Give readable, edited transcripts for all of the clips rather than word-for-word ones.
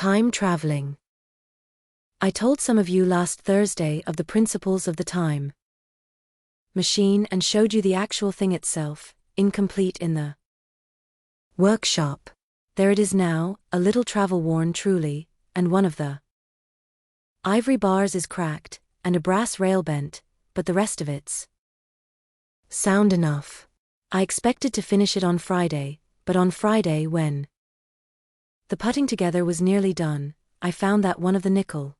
Time traveling. I told some of you last Thursday of the principles of the time machine and showed you the actual thing itself, incomplete in the workshop. There it is now, a little travel-worn truly, and one of the ivory bars is cracked, and a brass rail bent, but the rest of it's sound enough. I expected to finish it on Friday, but on Friday when the putting together was nearly done, I found that one of the nickel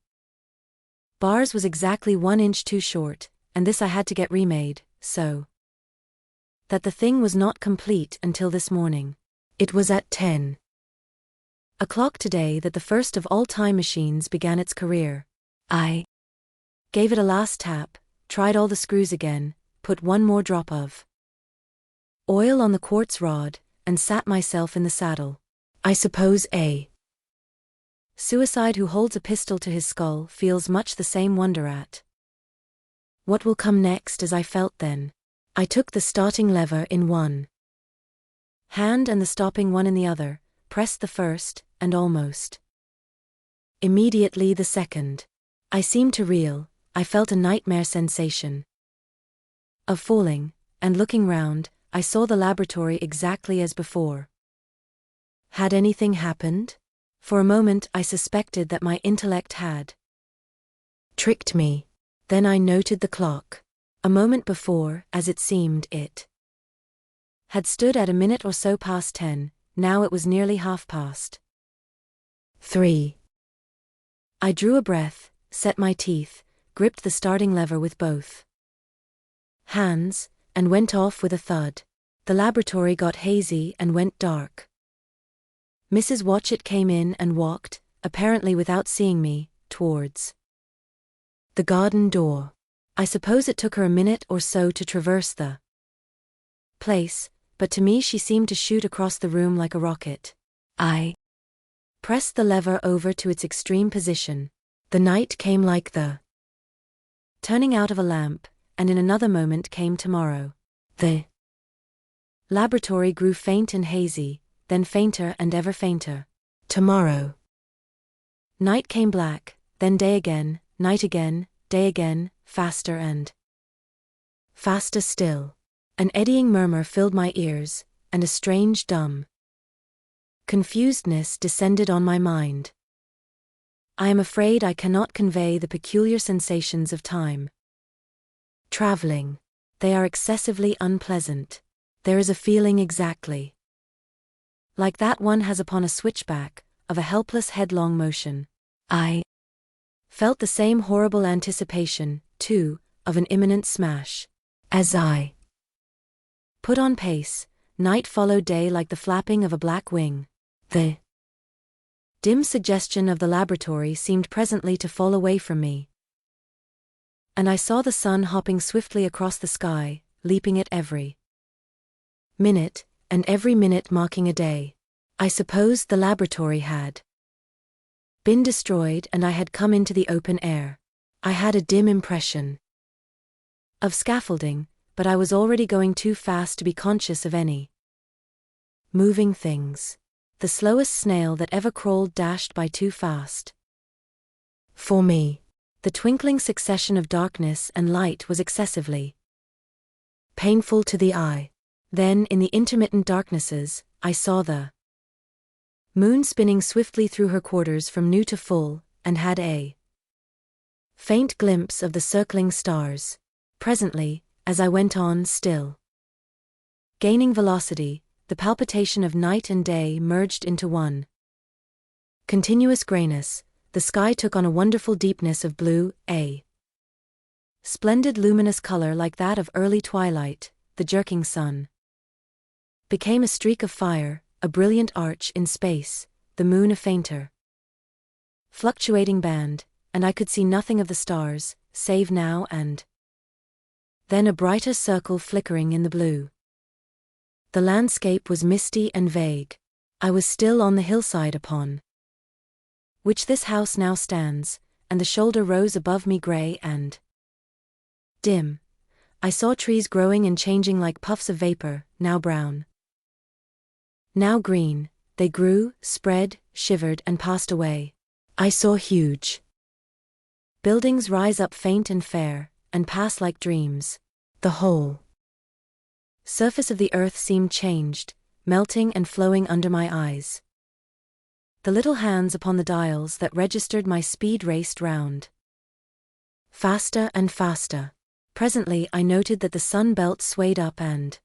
bars was exactly 1 inch too short, and this I had to get remade, so that the thing was not complete until this morning. It was at 10 o'clock today that the first of all time machines began its career. I gave it a last tap, tried all the screws again, put one more drop of oil on the quartz rod, and sat myself in the saddle. I suppose a suicide who holds a pistol to his skull feels much the same wonder at what will come next as I felt then. I took the starting lever in one hand and the stopping one in the other, pressed the first, and almost immediately the second. I seemed to reel. I felt a nightmare sensation of falling, and looking round, I saw the laboratory exactly as before. Had anything happened? For a moment I suspected that my intellect had tricked me. Then I noted the clock. A moment before, as it seemed, it had stood at a minute or so past 10, now it was nearly 3:30. I drew a breath, set my teeth, gripped the starting lever with both hands, and went off with a thud. The laboratory got hazy and went dark. Mrs. Watchett came in and walked, apparently without seeing me, towards the garden door. I suppose it took her a minute or so to traverse the place, but to me she seemed to shoot across the room like a rocket. I pressed the lever over to its extreme position. The night came like the turning out of a lamp, and in another moment came tomorrow. The laboratory grew faint and hazy, then fainter and ever fainter. Tomorrow. Night came black, then day again, night again, day again, faster and faster still. An eddying murmur filled my ears, and a strange dumb confusedness descended on my mind. I am afraid I cannot convey the peculiar sensations of time traveling. They are excessively unpleasant. There is a feeling exactly like that one has upon a switchback, of a helpless headlong motion. I felt the same horrible anticipation, too, of an imminent smash. As I put on pace, night followed day like the flapping of a black wing. The dim suggestion of the laboratory seemed presently to fall away from me, and I saw the sun hopping swiftly across the sky, leaping at every minute, and every minute marking a day. I supposed the laboratory had been destroyed and I had come into the open air. I had a dim impression of scaffolding, but I was already going too fast to be conscious of any moving things. The slowest snail that ever crawled dashed by too fast for me. The twinkling succession of darkness and light was excessively painful to the eye. Then, in the intermittent darknesses, I saw the moon spinning swiftly through her quarters from new to full, and had a faint glimpse of the circling stars. Presently, as I went on still gaining velocity, the palpitation of night and day merged into one continuous grayness. The sky took on a wonderful deepness of blue, a splendid luminous color like that of early twilight. The jerking sun became a streak of fire, a brilliant arch in space, the moon a fainter fluctuating band, and I could see nothing of the stars, save now and then a brighter circle flickering in the blue. The landscape was misty and vague. I was still on the hillside upon which this house now stands, and the shoulder rose above me grey and dim. I saw trees growing and changing like puffs of vapor, now brown, now green, They grew, spread, shivered, and passed away. I saw huge buildings rise up faint and fair, and pass like dreams. The whole surface of the earth seemed changed, melting and flowing under my eyes. The little hands upon the dials that registered my speed raced round. Faster and faster. Presently I noted that the sun belt swayed up and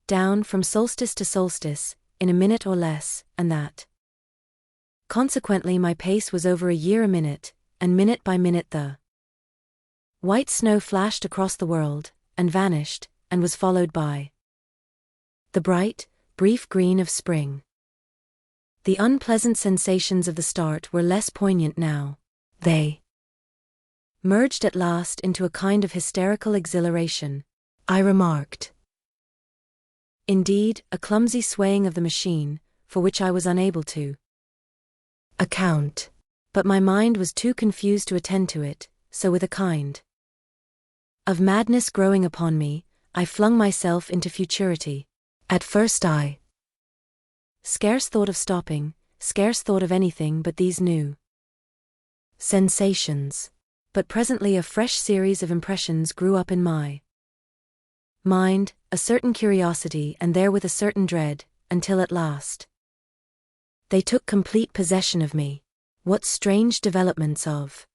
down from solstice to solstice, in a minute or less, and that consequently my pace was over a year a minute, and minute by minute the white snow flashed across the world, and vanished, and was followed by the bright, brief green of spring. The unpleasant sensations of the start were less poignant now. They merged at last into a kind of hysterical exhilaration. I remarked, indeed, a clumsy swaying of the machine, for which I was unable to account. But my mind was too confused to attend to it, so with a kind of madness growing upon me, I flung myself into futurity. At first I scarce thought of stopping, scarce thought of anything but these new sensations. But presently a fresh series of impressions grew up in my mind, a certain curiosity and therewith a certain dread, until at last they took complete possession of me. What strange developments of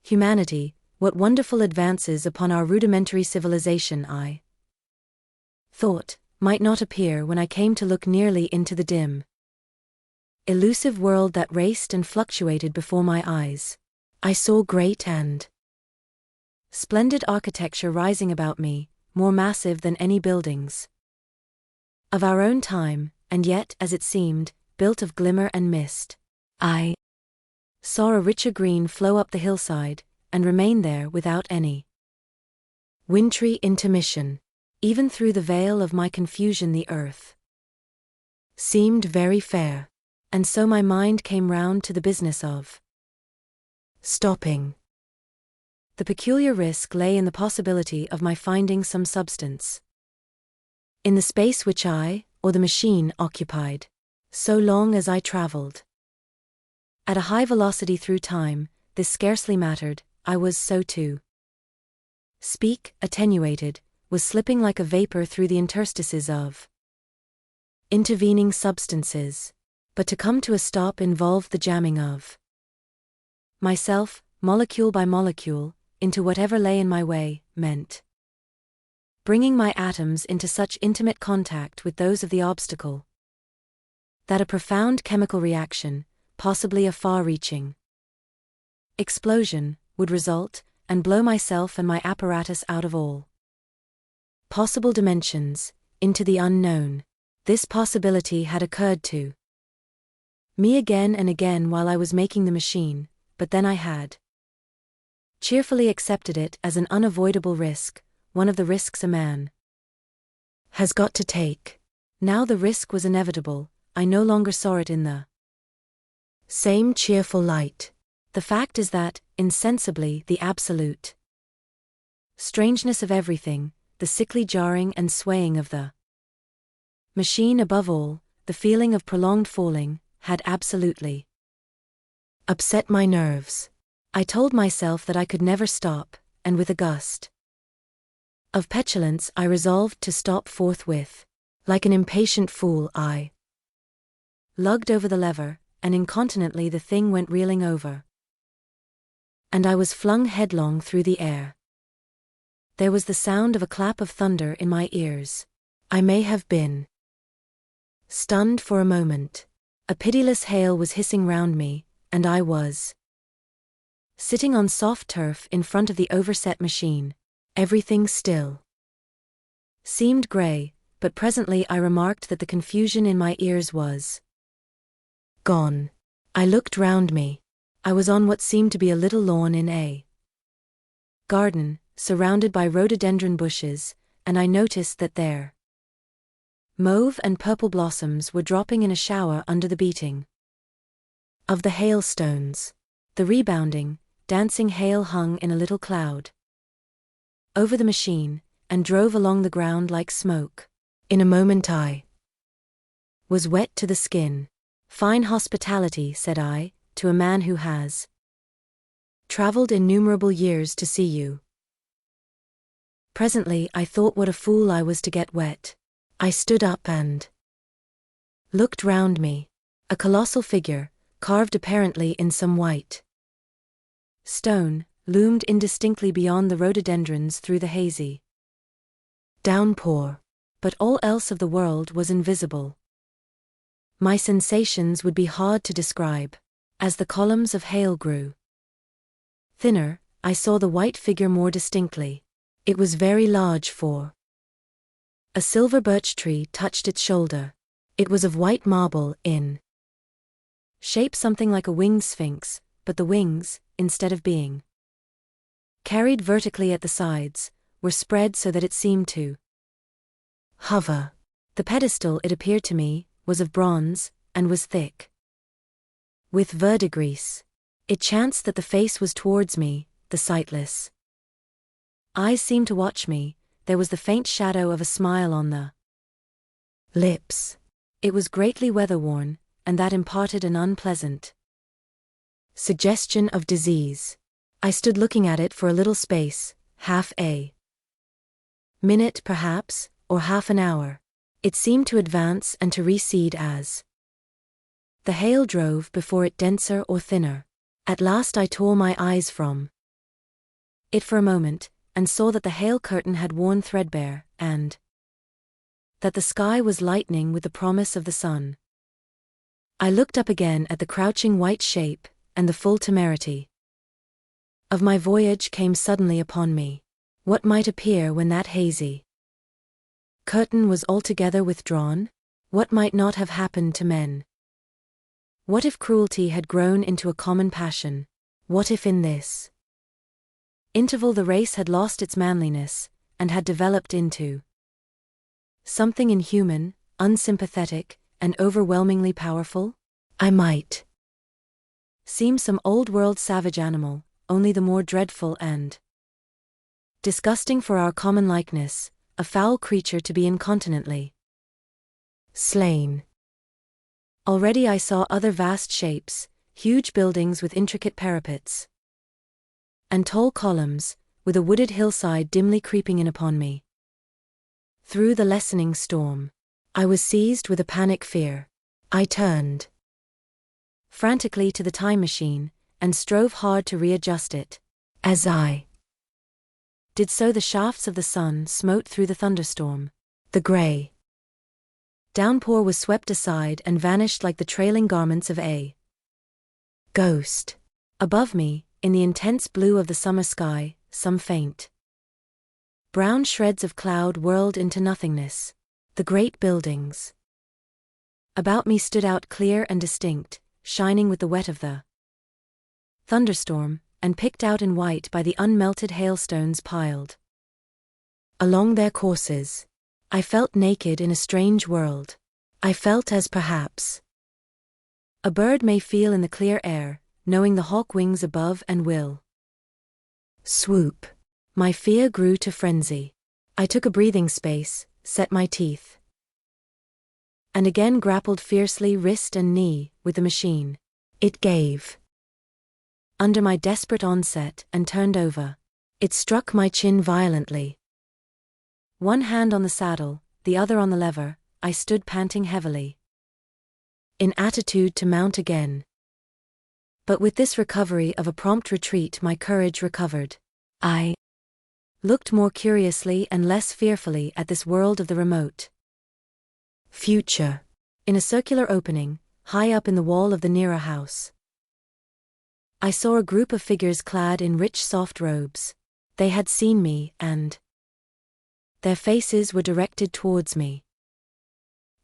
humanity, what wonderful advances upon our rudimentary civilization I thought might not appear when I came to look nearly into the dim, elusive world that raced and fluctuated before my eyes. I saw great and splendid architecture rising about me, more massive than any buildings of our own time, and yet, as it seemed, built of glimmer and mist. I saw a richer green flow up the hillside, and remain there without any wintry intermission. Even through the veil of my confusion the earth seemed very fair, and so my mind came round to the business of stopping. The peculiar risk lay in the possibility of my finding some substance in the space which I, or the machine, occupied. So long as I traveled at a high velocity through time, this scarcely mattered. I was, so to speak, attenuated, was slipping like a vapor through the interstices of intervening substances. But to come to a stop involved the jamming of myself, molecule by molecule, into whatever lay in my way, meant bringing my atoms into such intimate contact with those of the obstacle that a profound chemical reaction, possibly a far-reaching explosion, would result, and blow myself and my apparatus out of all possible dimensions, into the unknown. This possibility had occurred to me again and again while I was making the machine, but then I had cheerfully accepted it as an unavoidable risk, one of the risks a man has got to take. Now the risk was inevitable. I no longer saw it in the same cheerful light. The fact is that, insensibly, the absolute strangeness of everything, the sickly jarring and swaying of the machine, above all, the feeling of prolonged falling, had absolutely upset my nerves. I told myself that I could never stop, and with a gust of petulance I resolved to stop forthwith. Like an impatient fool I lugged over the lever, and incontinently the thing went reeling over, and I was flung headlong through the air. There was the sound of a clap of thunder in my ears. I may have been stunned for a moment. A pitiless hail was hissing round me, and I was sitting on soft turf in front of the overset machine. Everything still seemed grey, but presently I remarked that the confusion in my ears was gone. I looked round me. I was on what seemed to be a little lawn in a garden, surrounded by rhododendron bushes, and I noticed that their mauve and purple blossoms were dropping in a shower under the beating of the hailstones. The rebounding, dancing hail hung in a little cloud over the machine, and drove along the ground like smoke. In a moment I was wet to the skin. "Fine hospitality," said I, "to a man who has traveled innumerable years to see you." Presently I thought what a fool I was to get wet. I stood up and looked round me. A colossal figure, carved apparently in some white stone, loomed indistinctly beyond the rhododendrons through the hazy downpour. But all else of the world was invisible. My sensations would be hard to describe. As the columns of hail grew thinner, I saw the white figure more distinctly. It was very large, for a silver birch tree touched its shoulder. It was of white marble, in shape something like a winged sphinx, but the wings, instead of being carried vertically at the sides, were spread so that it seemed to hover. The pedestal, it appeared to me, was of bronze, and was thick with verdigris. It chanced that the face was towards me, the sightless eyes seemed to watch me, there was the faint shadow of a smile on the lips. It was greatly weather-worn, and that imparted an unpleasant suggestion of disease. I stood looking at it for a little space, half a minute perhaps, or half an hour. It seemed to advance and to recede as the hail drove before it denser or thinner. At last I tore my eyes from it for a moment, and saw that the hail curtain had worn threadbare, and that the sky was lightening with the promise of the sun. I looked up again at the crouching white shape, and the full temerity of my voyage came suddenly upon me. What might appear when that hazy curtain was altogether withdrawn? What might not have happened to men? What if cruelty had grown into a common passion? What if in this interval the race had lost its manliness, and had developed into something inhuman, unsympathetic, and overwhelmingly powerful? I might seem some old-world savage animal, only the more dreadful and disgusting for our common likeness, a foul creature to be incontinently slain. Already I saw other vast shapes, huge buildings with intricate parapets and tall columns, with a wooded hillside dimly creeping in upon me. Through the lessening storm, I was seized with a panic fear. I turned frantically to the time machine, and strove hard to readjust it. As I did so, the shafts of the sun smote through the thunderstorm. The grey downpour was swept aside and vanished like the trailing garments of a ghost. Above me, in the intense blue of the summer sky, some faint brown shreds of cloud whirled into nothingness. The great buildings about me stood out clear and distinct, shining with the wet of the thunderstorm, and picked out in white by the unmelted hailstones piled along their courses. I felt naked in a strange world. I felt as perhaps a bird may feel in the clear air, knowing the hawk wings above and will swoop. My fear grew to frenzy. I took a breathing space, set my teeth, and again grappled fiercely wrist and knee with the machine. It gave under my desperate onset and turned over. It struck my chin violently. One hand on the saddle, the other on the lever, I stood panting heavily, in attitude to mount again. But with this recovery of a prompt retreat my courage recovered. I looked more curiously and less fearfully at this world of the remote future. In a circular opening, high up in the wall of the nearer house, I saw a group of figures clad in rich soft robes. They had seen me, and their faces were directed towards me.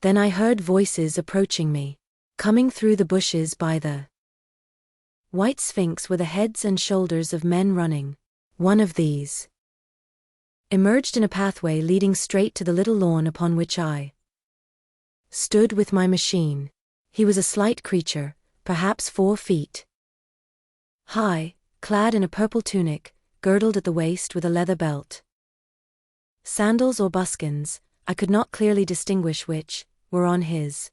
Then I heard voices approaching me. Coming through the bushes by the white sphinx were the heads and shoulders of men running. One of these emerged in a pathway leading straight to the little lawn upon which I stood with my machine. He was a slight creature, perhaps 4 feet high, clad in a purple tunic, girdled at the waist with a leather belt. Sandals or buskins, I could not clearly distinguish which, were on his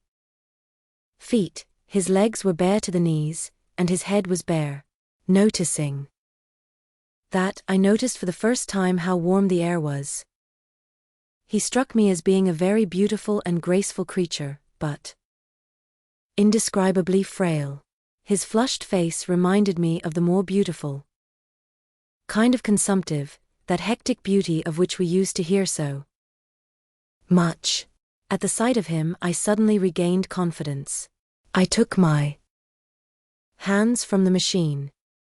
Feet, his legs were bare to the knees, and his head was bare. Noticing that, I noticed for the first time how warm the air was. He struck me as being a very beautiful and graceful creature, but indescribably frail. His flushed face reminded me of the more beautiful kind of consumptive, that hectic beauty of which we used to hear so much. At the sight of him, I suddenly regained confidence. I took my hands from the machine.